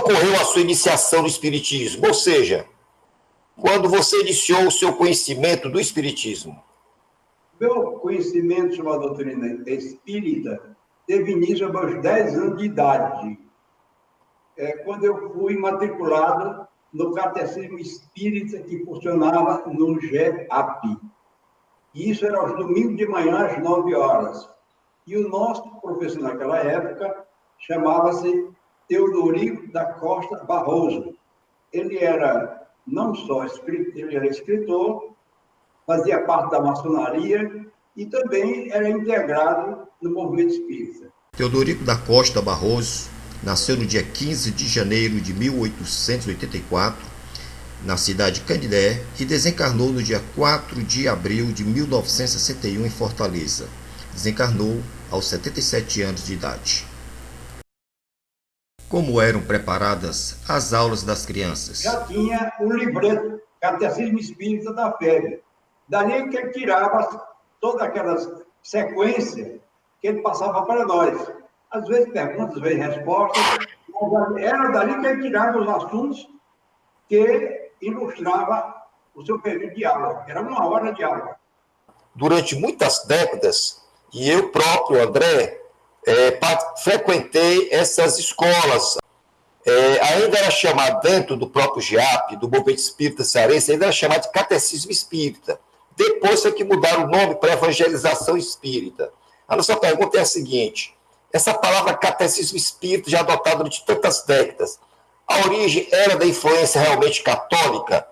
ocorreu a sua iniciação no Espiritismo? Ou seja, quando você iniciou o seu conhecimento do Espiritismo? Meu conhecimento sobre a doutrina espírita teve início aos meus 10 anos de idade, quando eu fui matriculado no Catecismo Espírita que funcionava no GEAP. E isso era aos domingos de manhã, às 9 horas. E o nosso professor naquela época chamava-se Teodorico da Costa Barroso. Ele era não só escritor, ele era escritor, fazia parte da maçonaria e também era integrado no movimento espírita. Teodorico da Costa Barroso nasceu no dia 15 de janeiro de 1884, na cidade de Canidé, e desencarnou no dia 4 de abril de 1961 em Fortaleza. Desencarnou aos 77 anos de idade. Como eram preparadas as aulas das crianças? Já tinha um livreto, Catecismo Espírita da FEB. Dali que ele tirava toda aquela sequência que ele passava para nós. Às vezes perguntas, às vezes respostas. Mas era dali que ele tirava os assuntos que ilustrava o seu período de aula. Era uma hora de aula. Durante muitas décadas, e eu próprio, André, frequentei essas escolas. Ainda era chamado, dentro do próprio GEAP, do Movimento Espírita Cearense, ainda era chamado de Catecismo Espírita. Depois foi que mudaram o nome para Evangelização Espírita. A nossa pergunta é a seguinte: essa palavra Catecismo Espírita, já adotada durante tantas décadas, a origem era da influência realmente católica?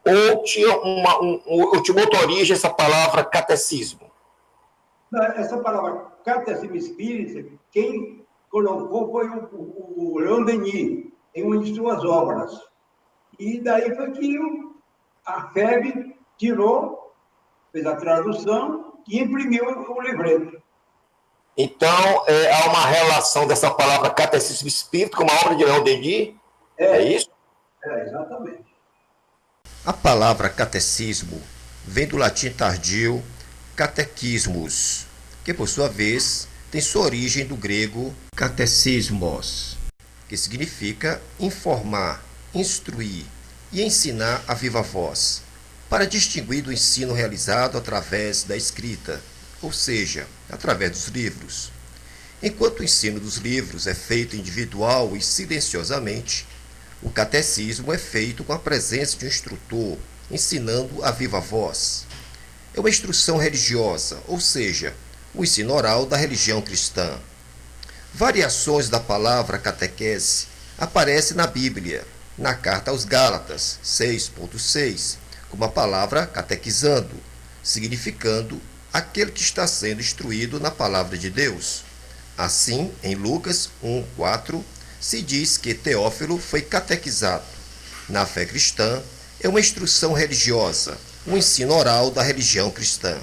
Ou tinha uma outra origem essa palavra catecismo? Essa palavra Catecismo Espírita, quem colocou foi o Leon Denis, em uma de suas obras. E daí foi que a FEB tirou, fez a tradução e imprimiu o livreto. Então, há uma relação dessa palavra Catecismo Espírita com uma obra de Leon Denis? É isso? Exatamente. A palavra catecismo vem do latim tardio catequismos, que por sua vez tem sua origem do grego katechismos, que significa informar, instruir e ensinar a viva voz, para distinguir do ensino realizado através da escrita, ou seja, através dos livros. Enquanto o ensino dos livros é feito individual e silenciosamente, o catecismo é feito com a presença de um instrutor, ensinando a viva voz. É uma instrução religiosa, ou seja, o ensino oral da religião cristã. Variações da palavra catequese aparecem na Bíblia, na carta aos Gálatas 6.6, como a palavra catequizando, significando aquele que está sendo instruído na palavra de Deus. Assim, em Lucas 1:4, se diz que Teófilo foi catequizado. Na fé cristã, é uma instrução religiosa, um ensino oral da religião cristã.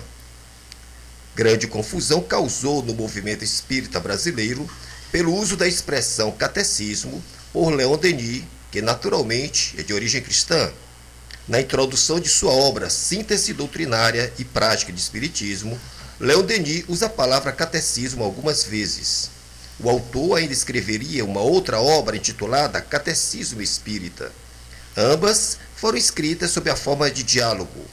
Grande confusão causou no movimento espírita brasileiro pelo uso da expressão catecismo por Leon Denis, que naturalmente é de origem cristã. Na introdução de sua obra Síntese Doutrinária e Prática de Espiritismo, Leon Denis usa a palavra catecismo algumas vezes. O autor ainda escreveria uma outra obra intitulada Catecismo Espírita. Ambas foram escritas sob a forma de diálogo.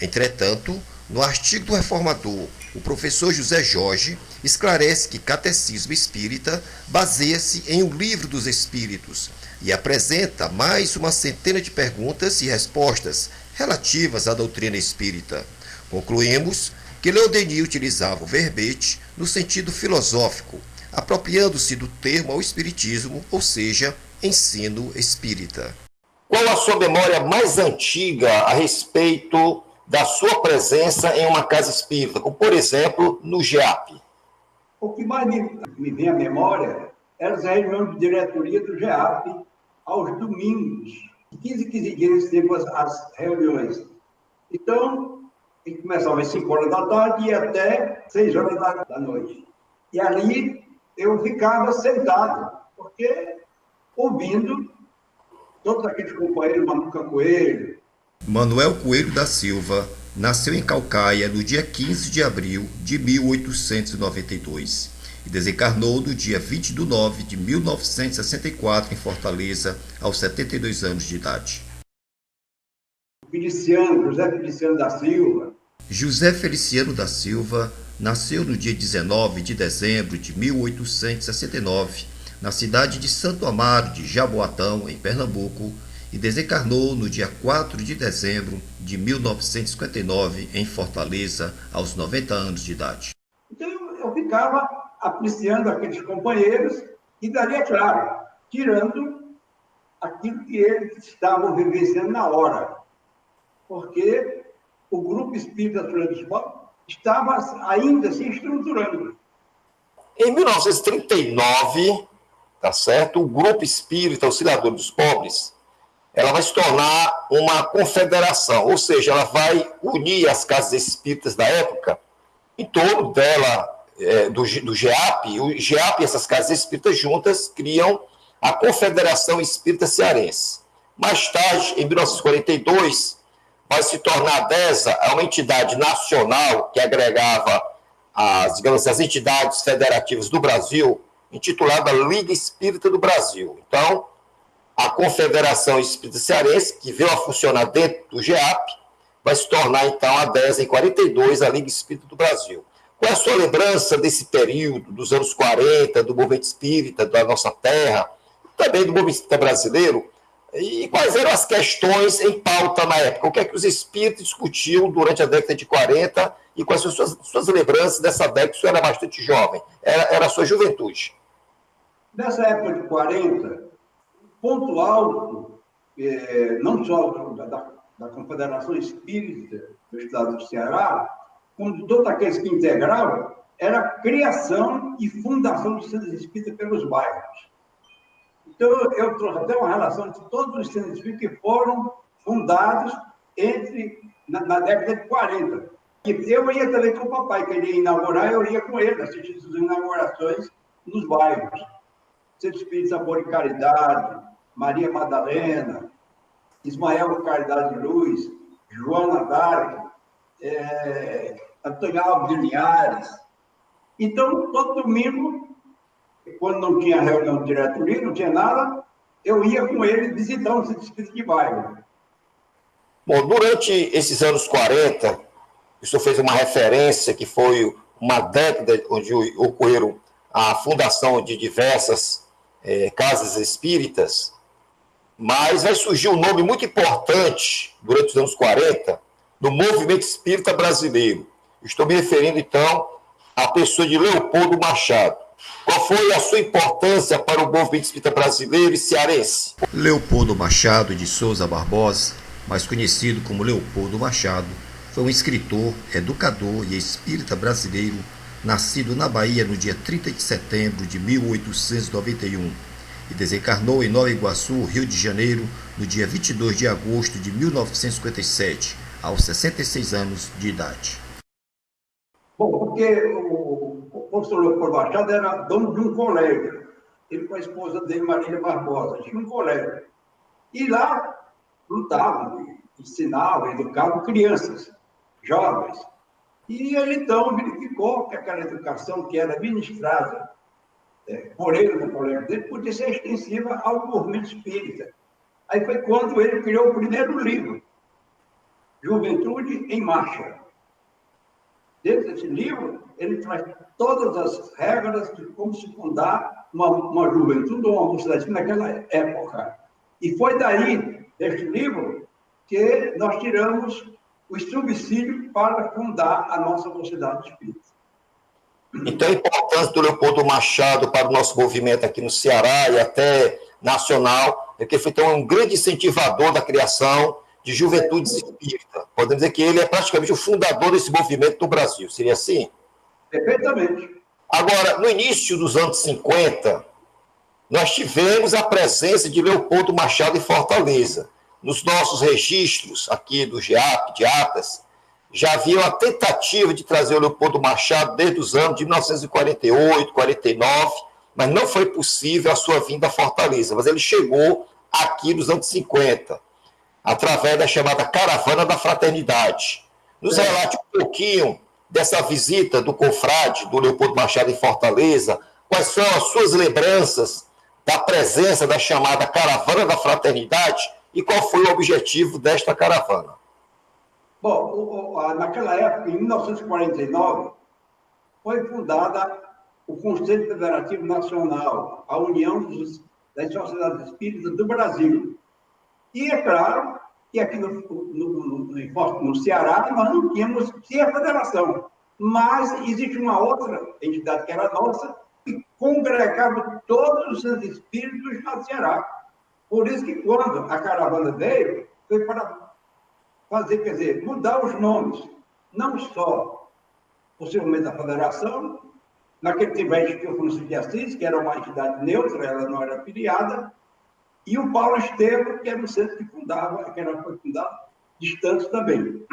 Entretanto, no artigo do Reformador, o professor José Jorge esclarece que Catecismo Espírita baseia-se em O Livro dos Espíritos e apresenta mais uma centena de perguntas e respostas relativas à doutrina espírita. Concluímos que Leon Denis utilizava o verbete no sentido filosófico, apropriando-se do termo ao espiritismo, ou seja, ensino espírita. Qual a sua memória mais antiga a respeito da sua presença em uma casa espírita, como por exemplo no GEAP? O que mais me vem à memória eram as reuniões de diretoria do GEAP aos domingos, 15 dias temos as reuniões. Então, a gente começava às 5 horas da tarde e até 6 horas da noite. E ali eu ficava sentado, porque ouvindo todos aqueles companheiros, Manuca Coelho. Manuel Coelho da Silva nasceu em Calcaia no dia 15 de abril de 1892 e desencarnou no dia 20 de nove de 1964 em Fortaleza, aos 72 anos de idade. José Feliciano da Silva. José Feliciano da Silva nasceu no dia 19 de dezembro de 1869, na cidade de Santo Amaro de Jaboatão, em Pernambuco, e desencarnou no dia 4 de dezembro de 1959, em Fortaleza, aos 90 anos de idade. Então, eu ficava apreciando aqueles companheiros e daria claro, tirando aquilo que eles estavam vivenciando na hora. Porque o Grupo Espírita Auxiliador dos Pobres estava ainda se estruturando. Em 1939, tá certo? O Grupo Espírita Auxiliador dos Pobres, ela vai se tornar uma confederação, ou seja, ela vai unir as casas espíritas da época em torno dela, do GEAP. O GEAP e essas casas espíritas juntas criam a Confederação Espírita Cearense. Mais tarde, em 1942, vai se tornar a DESA uma entidade nacional que agregava as entidades federativas do Brasil, intitulada Liga Espírita do Brasil. Então, a Confederação Espírita Cearense, que veio a funcionar dentro do GEAP, vai se tornar, então, a DESA, em 42, a Liga Espírita do Brasil. Qual é a sua lembrança desse período, dos anos 40, do movimento espírita, da nossa terra, também do movimento espírita brasileiro? E quais eram as questões em pauta na época? O que é que os espíritos discutiam durante a década de 40 e quais são suas lembranças dessa década, que o senhor era bastante jovem, era a sua juventude? Nessa época de 40, ponto alto, não só da Confederação Espírita do Estado do Ceará, como de todos aqueles que integravam, era a criação e fundação de centros espíritas pelos bairros. Então, eu trouxe até uma relação de todos os centros espíritas que foram fundados na década de 40. E eu ia também com o papai, que ele ia inaugurar, eu ia com ele, assistir as inaugurações nos bairros. Centro Espírita Amor e Caridade, Maria Madalena, Ismael Caridade de Luz, Joana d'Arc, Antônio Alves de Linhares. Então, todo domingo, quando não tinha reunião de diretoria, não tinha nada, eu ia com ele visitar um centro espírita de bairro. Bom, durante esses anos 40, o senhor fez uma referência que foi uma década onde ocorreram a fundação de diversas casas espíritas, mas vai surgir um nome muito importante durante os anos 40 do movimento espírita brasileiro. Estou me referindo, então, à pessoa de Leopoldo Machado. Qual foi a sua importância para o movimento espírita brasileiro e cearense? Leopoldo Machado de Souza Barbosa, mais conhecido como Leopoldo Machado, foi um escritor, educador e espírita brasileiro, nascido na Bahia no dia 30 de setembro de 1891 e desencarnou em Nova Iguaçu, Rio de Janeiro, no dia 22 de agosto de 1957, aos 66 anos de idade. Bom, porque o professor Leopoldo Machado era dono de um colégio. Ele com a esposa dele, Marília Barbosa, tinha um colégio. E lá lutavam, ensinavam, educavam crianças, jovens. E ele, então, verificou que aquela educação que era ministrada por ele no colégio dele podia ser extensiva ao movimento espírita. Aí foi quando ele criou o primeiro livro, Juventude em Marcha. Dentro desse livro, ele traz todas as regras de como se fundar uma juventude ou uma mocidade naquela época. E foi daí, deste livro, que nós tiramos o subsídio para fundar a nossa mocidade espírita. Então, a importância do Leopoldo Machado para o nosso movimento aqui no Ceará e até nacional é que ele foi então, um grande incentivador da criação de juventudes espíritas. Podemos dizer que ele é praticamente o fundador desse movimento no Brasil. Seria assim? Perfeitamente. Agora, no início dos anos 50, nós tivemos a presença de Leopoldo Machado em Fortaleza. Nos nossos registros aqui do GEAP, de atas, já havia uma tentativa de trazer o Leopoldo Machado desde os anos de 1948, 49, mas não foi possível a sua vinda a Fortaleza. Mas ele chegou aqui nos anos 50, através da chamada Caravana da Fraternidade. Nos relate um pouquinho dessa visita do confrade, do Leopoldo Machado em Fortaleza? Quais são as suas lembranças da presença da chamada Caravana da Fraternidade e qual foi o objetivo desta caravana? Bom, naquela época, em 1949, foi fundada o Conselho Federativo Nacional, a União das Sociedades Espíritas do Brasil. E é claro que aqui no Ceará nós não tínhamos a federação, mas existe uma outra entidade que era nossa, que congregava todos os espíritos no Ceará. Por isso que quando a caravana veio, foi para fazer, quer dizer, mudar os nomes, não só possivelmente da federação, naquele tempo a gente tinha o Francisco de Assis, que era uma entidade neutra, ela não era afiliada, e o Paulo Estevam, que era um centro que fundava, foi fundado distante também.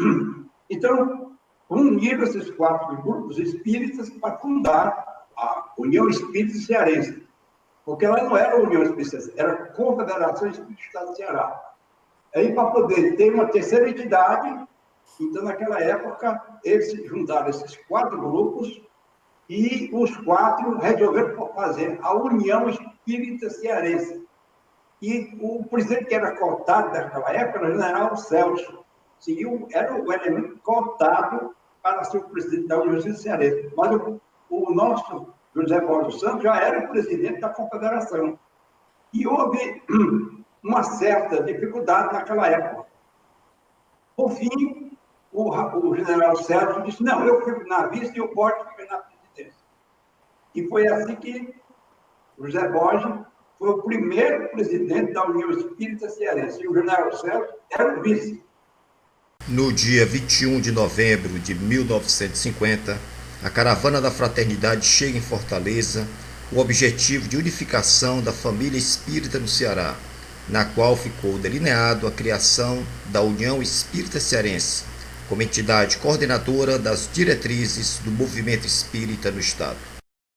Então, uniram esses 4 grupos espíritas para fundar a União Espírita Cearense, porque ela não era a União Espírita, era a Confederação Espírita do Estado do Ceará. Aí, para poder ter uma terceira entidade, então, naquela época, eles juntaram esses 4 grupos e os 4 resolveram fazer a União Espírita Cearense. E o presidente que era cotado naquela época era o general Celso. Era o elemento cotado para ser o presidente da União Espírita Cearense. Mas o nosso José Borges Santos já era o presidente da Confederação. E houve uma certa dificuldade naquela época. Por fim, o general Celso disse, não, eu fico na vice e o Borges fica na presidência. E foi assim que o José Borges foi o primeiro presidente da União Espírita Cearense. E o general Celso era o vice. No dia 21 de novembro de 1950, a Caravana da Fraternidade chega em Fortaleza com o objetivo de unificação da família espírita no Ceará, na qual ficou delineado a criação da União Espírita Cearense, como entidade coordenadora das diretrizes do movimento espírita no Estado.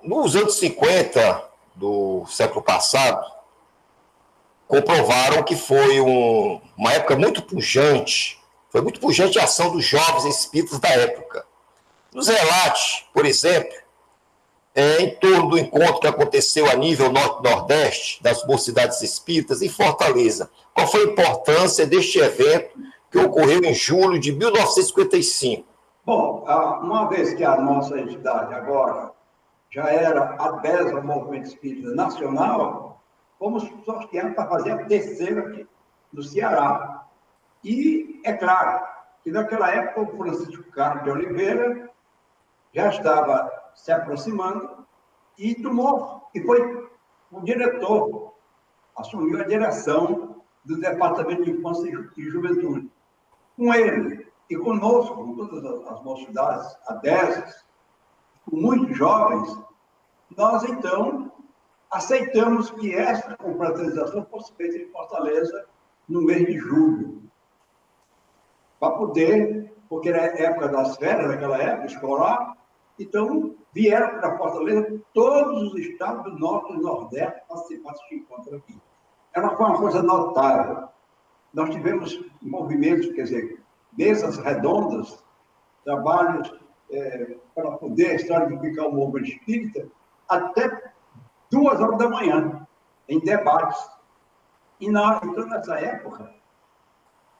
Nos anos 50 do século passado, comprovaram que foi uma época muito pujante, foi muito pujante a ação dos jovens espíritas da época. Nos relate, por exemplo, em torno do encontro que aconteceu a nível norte-nordeste, das mocidades espíritas, em Fortaleza. Qual foi a importância deste evento que ocorreu em julho de 1955? Bom, uma vez que a nossa entidade agora já era adesa ao movimento espírita nacional, fomos sorteados para fazer a terceira aqui no Ceará. E é claro que naquela época o Francisco Carlos de Oliveira já estava se aproximando e foi o diretor, assumiu a direção do Departamento de Infância e Juventude. Com ele e conosco, com todas as mocidades adesas, com muitos jovens, nós então aceitamos que essa confraternização fosse feita em Fortaleza no mês de julho, para poder, porque era a época das férias, naquela época escolar, então vieram para Fortaleza todos os estados do Norte e do Nordeste participar desse encontro aqui. Foi uma coisa notável. Nós tivemos movimentos, quer dizer, mesas redondas, trabalhos para poder estratificar o movimento espírita, até 2 horas da manhã, em debates. E então, nessa época,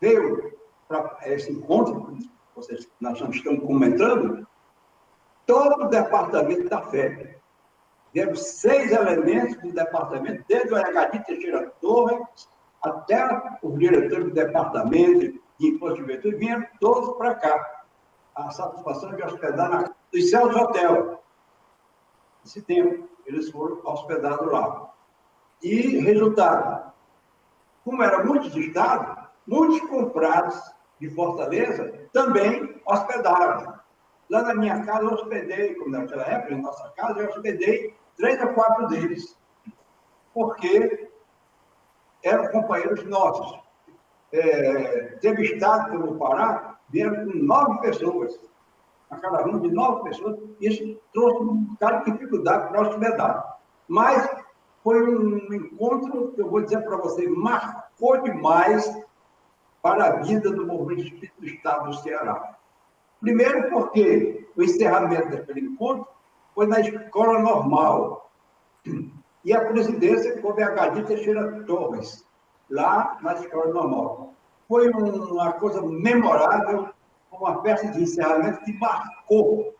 veio para esse encontro, que nós estamos comentando, todo o departamento da FEB. Vieram 6 elementos do departamento, desde o Aracati Teixeira Torres até os diretores do departamento de Imposto de Juventude, vieram todos para cá. A satisfação de hospedar no Celso Hotel. Nesse tempo, eles foram hospedados lá. E, resultado, como eram muitos estados, muitos comprados de Fortaleza também hospedaram. Lá na minha casa eu hospedei, como naquela época, em nossa casa, eu hospedei 3 a 4 deles, porque eram companheiros nossos. Teve estado que eu vou parar, vieram com 9 pessoas, uma caravana de 9 pessoas, e isso trouxe um bocado de dificuldade para hospedar. Mas foi um encontro, que eu vou dizer para você, marcou demais para a vida do movimento espírita do Estado do Ceará. Primeiro porque o encerramento daquele encontro foi na escola normal. E a presidência foi a Agadi Teixeira Torres, lá na escola normal. Foi uma coisa memorável, uma festa de encerramento que marcou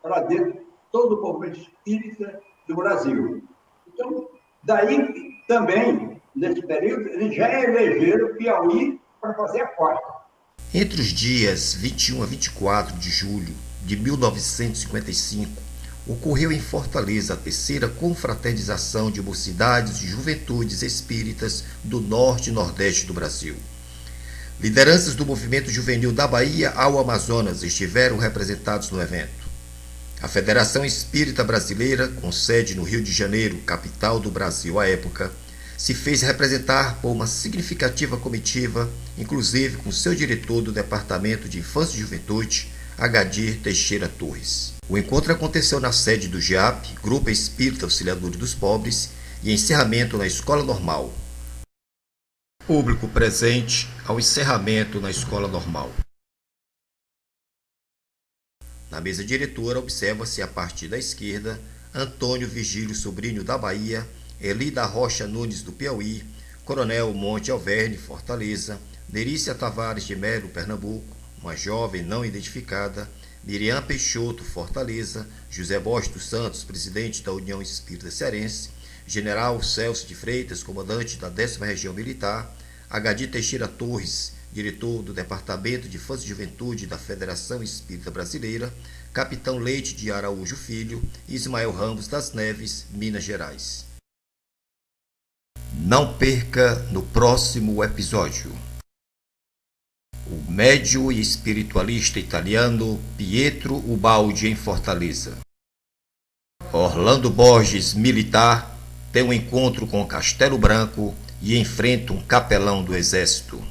para dentro todo o movimento espírita do Brasil. Então, daí também, nesse período, eles já elegeram o Piauí para fazer a quarta. Entre os dias 21 a 24 de julho de 1955, ocorreu em Fortaleza a terceira confraternização de mocidades e juventudes espíritas do norte e nordeste do Brasil. Lideranças do movimento juvenil da Bahia ao Amazonas estiveram representados no evento. A Federação Espírita Brasileira, com sede no Rio de Janeiro, capital do Brasil à época, se fez representar por uma significativa comitiva, inclusive com seu diretor do Departamento de Infância e Juventude, Agadir Teixeira Torres. O encontro aconteceu na sede do GEAP, Grupo Espírita Auxiliadores dos Pobres, e encerramento na Escola Normal. Público presente ao encerramento na Escola Normal. Na mesa diretora observa-se a partir da esquerda Antônio Vigílio Sobrinho da Bahia, Eli da Rocha Nunes do Piauí, Coronel Monte Alverne, Fortaleza, Nerícia Tavares de Melo, Pernambuco, uma jovem não identificada, Miriam Peixoto, Fortaleza, José Borges dos Santos, presidente da União Espírita Cearense, General Celso de Freitas, comandante da 10ª Região Militar, Agadir Teixeira Torres, diretor do Departamento de Infância e Juventude da Federação Espírita Brasileira, Capitão Leite de Araújo Filho e Ismael Ramos das Neves, Minas Gerais. Não perca no próximo episódio. O médium e espiritualista italiano Pietro Ubaldi em Fortaleza. Orlando Borges, militar, tem um encontro com Castelo Branco e enfrenta um capelão do exército.